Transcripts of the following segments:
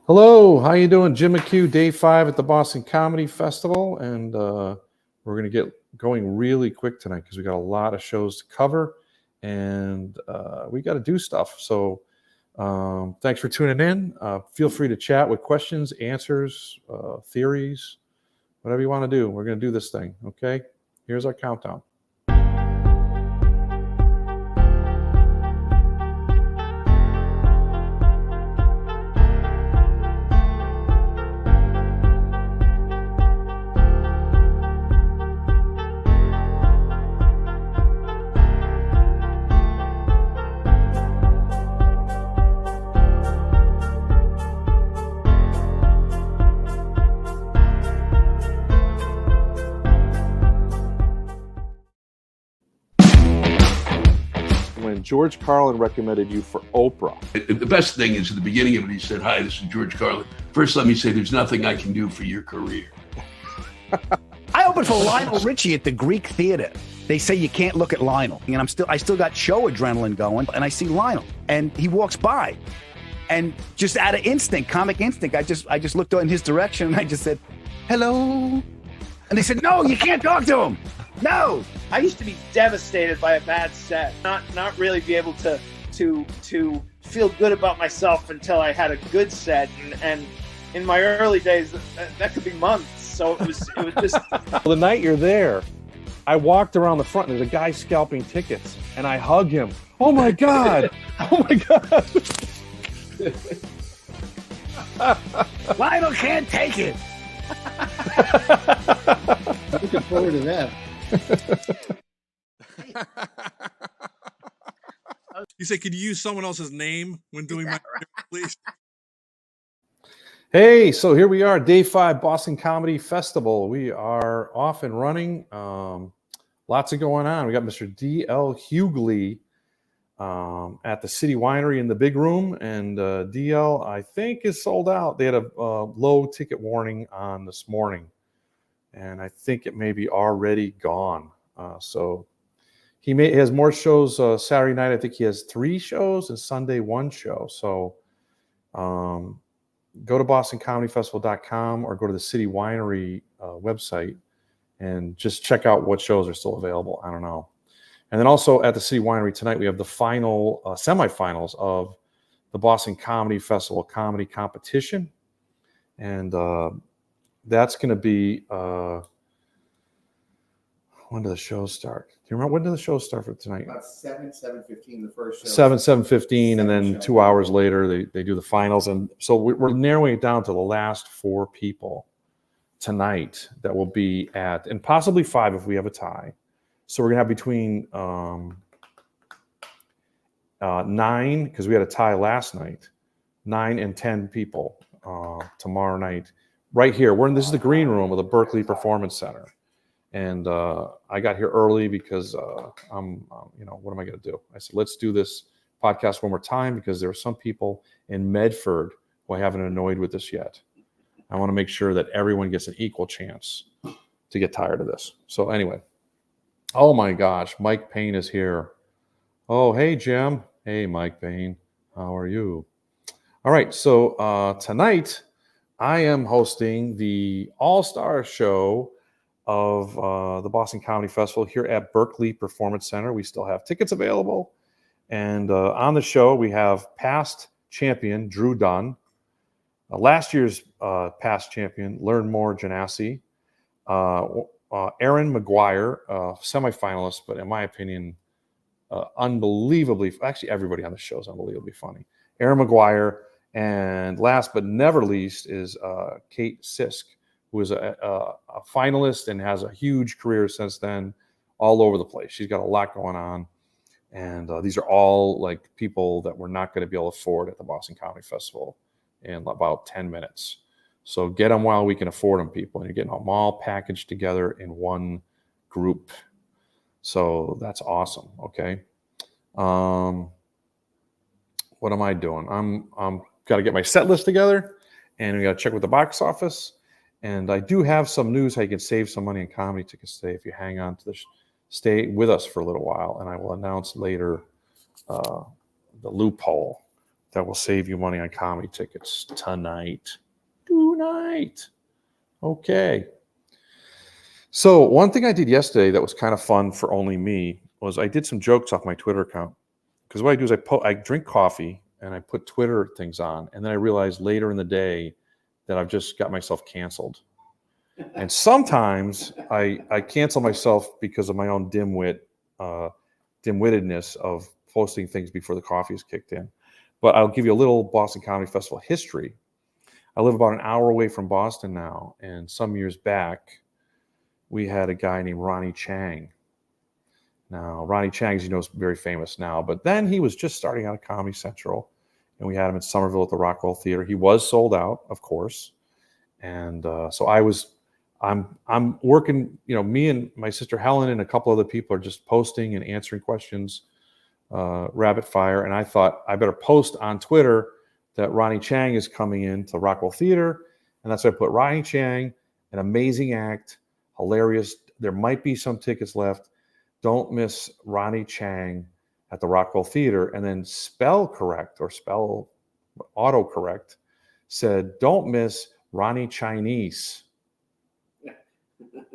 Hello, how you doing? Jim McHugh, day 5 at the Boston Comedy Festival, and we're going to get going really quick tonight because we got a lot of shows to cover, and we got to do stuff. So thanks for tuning in. Feel free to chat with questions, answers, theories, whatever you want to do. We're going to do this thing, okay? Here's our countdown. George Carlin recommended you for Oprah. The best thing is at the beginning of it, he said, "Hi, this is George Carlin. First, let me say there's nothing I can do for your career." I opened for Lionel Richie at the Greek Theater. They say you can't look at Lionel. And I still got show adrenaline going, and I see Lionel, and he walks by. And just out of instinct, comic instinct, I just looked in his direction, and I just said, "Hello." And they said, "No, you can't talk to him. No." I used to be devastated by a bad set, not really be able to feel good about myself until I had a good set, and in my early days that could be months. So it was just. The night you're there, I walked around the front and there's a guy scalping tickets, and I hug him. Oh my God! Oh my God! Lionel can't take it. Looking forward to that. You say, could you use someone else's name when doing my please? Hey, so here we are, day 5, Boston Comedy Festival. We are off and running. Lots of going on. We got Mr. D.L. Hugley at the City Winery in the big room, and D.L. I think is sold out. They had a low ticket warning on this morning, and I think it may be already gone. So he has more shows Saturday night. I think he has 3 shows, and Sunday 1 show. So go to bostoncomedyfestival.com or go to the City Winery website and just check out what shows are still available. I don't know. And then also at the City Winery tonight, we have the final semifinals of the Boston Comedy Festival comedy competition. And that's going to be, when do the shows start? Do you remember when did the shows start for tonight? About 7:15, the first show. 7:15, and then 2 hours later they do the finals. And so we're narrowing it down to the last 4 people tonight that will be at, and possibly 5 if we have a tie. So we're gonna have between 9, because we had a tie last night, 9 and 10 people tomorrow night, right here. This is the green room of the Berklee Performance Center. And I got here early because what am I going to do? I said, let's do this podcast one more time because there are some people in Medford who I haven't annoyed with this yet. I want to make sure that everyone gets an equal chance to get tired of this. So anyway, oh my gosh, Mike Payne is here. Oh, hey, Jim. Hey, Mike Payne. How are you? All right, so tonight I am hosting the Allstar show of the Boston Comedy Festival here at Berklee Performance Center. We still have tickets available. And on the show, we have past champion Drew Dunn, last year's past champion Learn More Janassi, Aaron McGuire, semifinalist, but in my opinion, unbelievably, actually everybody on the show is unbelievably funny. Aaron McGuire, and last but never least is Kate Sisk, who is a finalist and has a huge career since then all over the place. She's got a lot going on. And these are all like people that we're not going to be able to afford at the Boston Comedy Festival in about 10 minutes. So get them while we can afford them, people. And you're getting them all packaged together in one group. So that's awesome. Okay. What am I doing? I'm got to get my set list together, and we got to check with the box office. And I do have some news how you can save some money in comedy tickets today if you hang on to stay with us for a little while. And I will announce later the loophole that will save you money on comedy tickets tonight. Tonight. Okay. So one thing I did yesterday that was kind of fun for only me was I did some jokes off my Twitter account. Because what I do is I drink coffee and I put Twitter things on. And then I realized later in the day that I've just got myself canceled. And sometimes I cancel myself because of my own dim-wittedness of posting things before the coffee is kicked in. But I'll give you a little Boston Comedy Festival history. I live about an hour away from Boston now. And some years back, we had a guy named Ronnie Chang. Now, Ronnie Chang, as you know, is very famous now. But then he was just starting out at Comedy Central. And we had him in Somerville at the Rockwell Theater. He was sold out, of course. And so I'm working, me and my sister Helen and a couple other people are just posting and answering questions, rapid fire. And I thought I better post on Twitter that Ronnie Chang is coming in to Rockwell Theater. And that's why I put Ronnie Chang, an amazing act, hilarious. There might be some tickets left. Don't miss Ronnie Chang at the Rockwell Theater. And then spell autocorrect said, don't miss Ronnie Chinese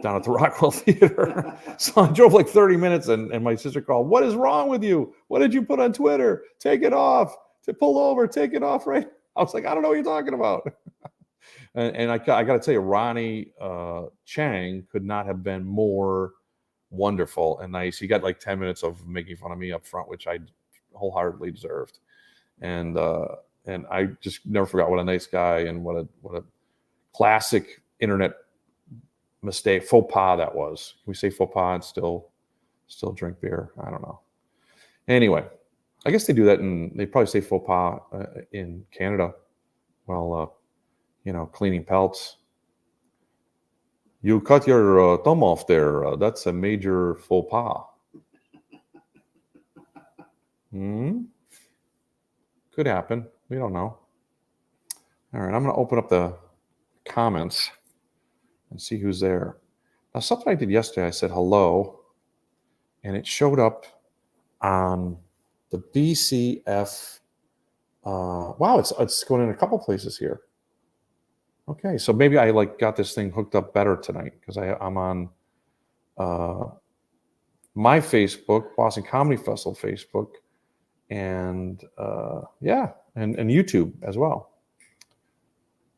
down at the Rockwell Theater. So I drove like 30 minutes and my sister called, what is wrong with you? What did you put on Twitter? Take it off. To pull over, take it off, right? I was like, I don't know what you're talking about. and I got to tell you, Ronnie Chang could not have been more wonderful and nice. He got like 10 minutes of making fun of me up front, which I wholeheartedly deserved. And I just never forgot what a nice guy and what a classic internet mistake, faux pas that was. Can we say faux pas and still drink beer? I don't know. Anyway, I guess they do that, and they probably say faux pas in Canada while cleaning pelts. You cut your thumb off there. That's a major faux pas. Could happen. We don't know. All right, I'm going to open up the comments and see who's there. Now, something I did yesterday, I said hello, and it showed up on the BCF. Wow, it's going in a couple places here. Okay, so maybe I got this thing hooked up better tonight because I'm on my Facebook, Boston Comedy Festival Facebook, and and YouTube as well.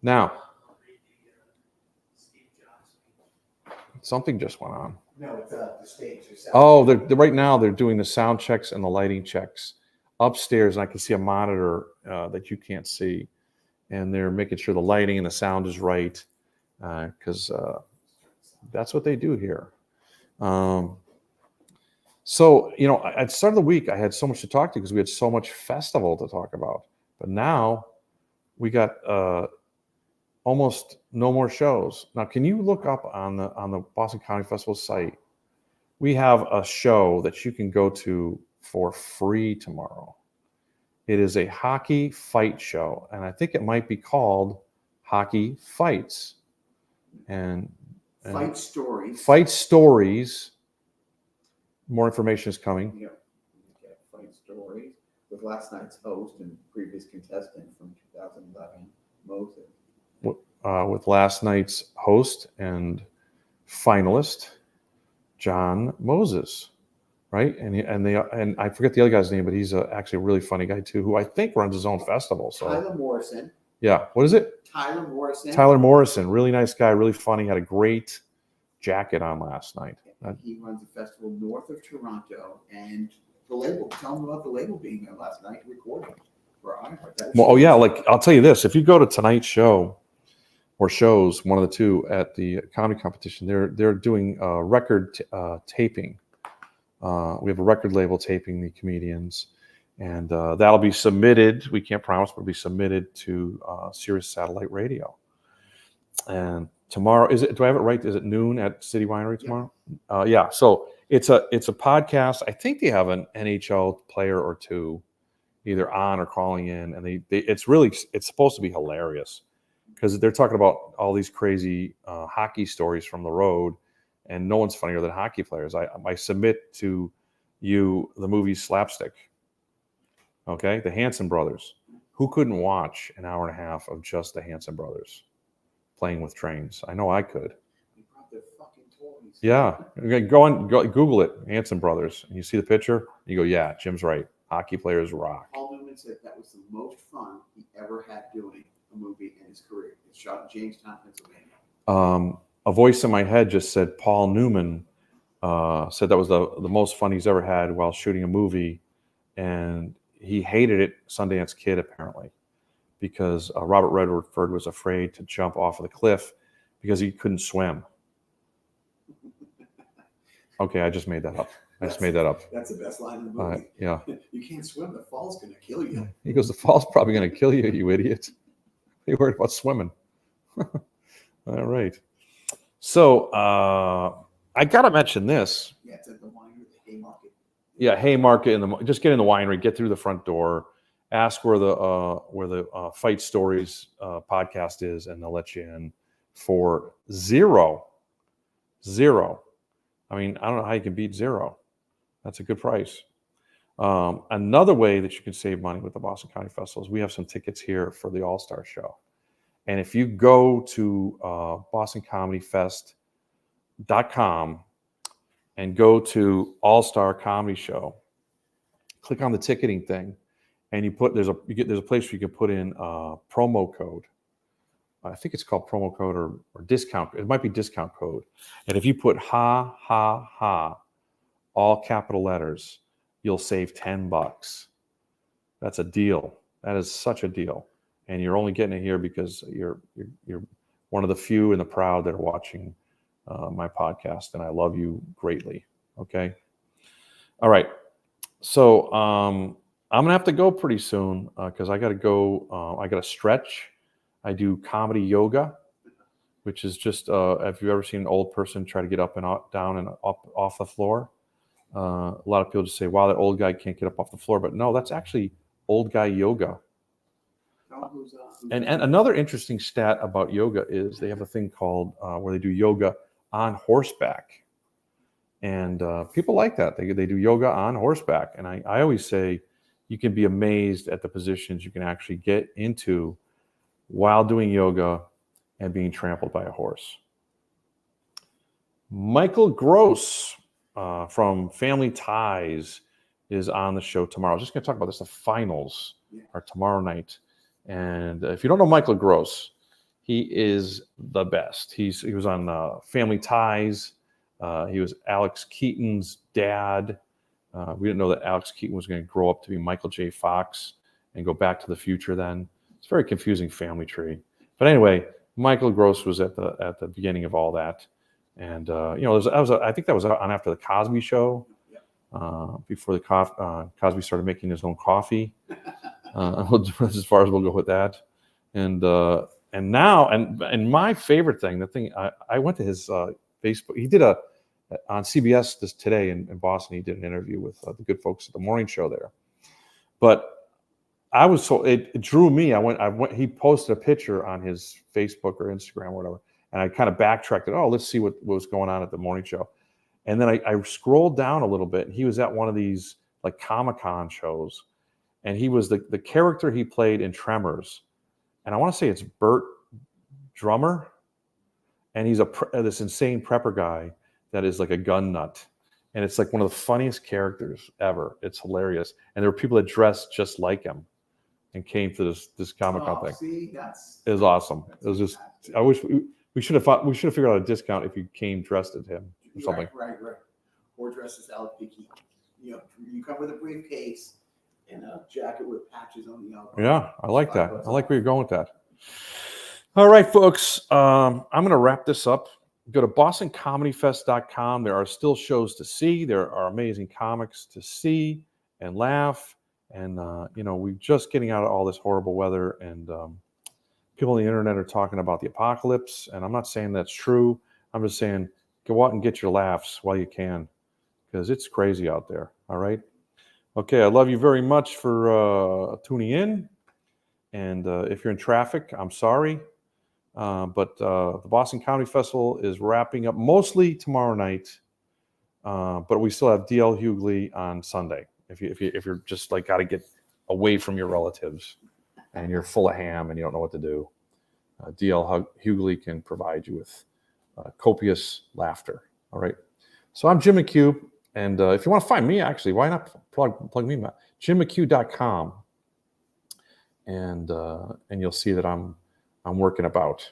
Now, something just went on. No, it's the stage. Oh, right now they're doing the sound checks and the lighting checks upstairs, and I can see a monitor that you can't see, and they're making sure the lighting and the sound is right because that's what they do here. So at the start of the week, I had so much to talk to because we had so much festival to talk about, but now we got almost no more shows. Now, can you look up on the Boston Comedy Festival site? We have a show that you can go to for free tomorrow. It is a hockey fight show, and I think it might be called Hockey Fights. And Fight Stories. Fight Stories. More information is coming. Yeah. Fight Stories with last night's host and previous contestant from 2011, Moses. With last night's host and finalist, John Moses, right? And I forget the other guy's name, but he's actually a really funny guy too, who I think runs his own festival. So Tyler Morrison. Yeah, what is it? Tyler Morrison, really nice guy, really funny. Had a great jacket on last night. He runs a festival north of Toronto, and the label. Tell him about the label being there last night recording for iHeart. Well, I'll tell you this: if you go to tonight's show or shows, one of the two at the comedy competition, they're doing record taping. We have a record label taping the comedians, and that'll be submitted. We can't promise, but it'll be submitted to Sirius Satellite Radio. And tomorrow, do I have it right? Is it noon at City Winery tomorrow? Yeah. So it's a podcast. I think they have an NHL player or two either on or calling in, and it's supposed to be hilarious because they're talking about all these crazy hockey stories from the road, and no one's funnier than hockey players. I submit to you the movie Slapstick. Okay, the Hanson brothers, Who couldn't watch an hour and a half of just the Hanson brothers playing with trains? I know I could. They brought their fucking toys. Yeah, go Google it, Hanson brothers, and you see the picture. You go, yeah, Jim's right. Hockey players rock. Paul Newman said that was the most fun he ever had doing a movie in his career. It's shot in Jamestown, Pennsylvania. A voice in my head just said Paul Newman said that was the most fun he's ever had while shooting a movie, and he hated it. Sundance Kid apparently, because Robert Redford was afraid to jump off of the cliff because he couldn't swim. Okay, I just made that up. That's the best line in the movie. Yeah. You can't swim. The fall's going to kill you. He goes, the fall's probably going to kill you, you idiot. You worried about swimming. All right. So I got to mention this. Yeah, it's at the winery, the Haymarket. Yeah, Haymarket. Just get in the winery, get through the front door, ask where the Fight Stories podcast is, and they'll let you in for zero. I mean, I don't know how you can beat zero. That's a good price. Another way that you can save money with the Boston County Festival is we have some tickets here for the Allstar show. And if you go to bostoncomedyfest.com and go to Allstar Comedy Show, click on the ticketing thing, and there's a place where you can put in promo code. I think it's called promo code or discount. It might be discount code. And if you put ha ha ha, all capital letters, you'll save $10. That's a deal. That is such a deal. And you're only getting it here because you're one of the few and the proud that are watching my podcast, and I love you greatly. Okay. All right. So I'm gonna have to go pretty soon because I got to go. I got to stretch. I do comedy yoga, which is just if you've ever seen an old person try to get up and down and up off the floor. A lot of people just say, "Wow, that old guy can't get up off the floor," but no, that's actually old guy yoga. And another interesting stat about yoga is they have a thing called where they do yoga on horseback, and people like that. They do yoga on horseback, and I always say you can be amazed at the positions you can actually get into while doing yoga and being trampled by a horse. Michael Gross from Family Ties is on the show tomorrow. I was just going to talk about this. The finals are tomorrow night. And if you don't know Michael Gross, he is the best. He was on Family Ties. He was Alex Keaton's dad. We didn't know that Alex Keaton was going to grow up to be Michael J. Fox and go back to the future then. It's a very confusing family tree. But anyway, Michael Gross was at the beginning of all that. And, I think that was on after the Cosby Show, before the Cosby started making his own coffee. As far as we'll go with that. And my favorite thing, I went to his Facebook. He did on CBS today in Boston. He did an interview with the good folks at the morning show there. But I was it drew me. I went. He posted a picture on his Facebook or Instagram or whatever, and I kind of backtracked it. Oh, let's see what was going on at the morning show. And then I scrolled down a little bit, and he was at one of these like Comic-Con shows. And he was the character he played in Tremors. And I want to say it's Burt Drummer. And he's this insane prepper guy that is like a gun nut. And it's like one of the funniest characters ever. It's hilarious. And there were people that dressed just like him and came to this Comic-Con thing. See, it was awesome. It was just, I wish we should have figured out a discount if you came dressed as him or something. Right. Or dressed as Alec P. You come with a briefcase and a jacket with patches on the elbow. Yeah, I like that. I like where you're going with that. All right, folks. I'm going to wrap this up. Go to bostoncomedyfest.com. There are still shows to see. There are amazing comics to see and laugh. And, we're just getting out of all this horrible weather. And people on the internet are talking about the apocalypse. And I'm not saying that's true. I'm just saying go out and get your laughs while you can, because it's crazy out there. All right. Okay, I love you very much for tuning in. And if you're in traffic, I'm sorry. But the Boston Comedy Festival is wrapping up mostly tomorrow night. But we still have DL Hugley on Sunday if you're just like got to get away from your relatives. and you're full of ham and you don't know what to do, DL Hugley can provide you with copious laughter. All right. So I'm Jim McHugh, and if you want to find me, actually, why not plug me? JimMcHugh.com, and you'll see that I'm working about.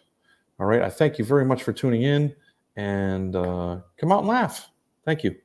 All right. I thank you very much for tuning in, and come out and laugh. Thank you.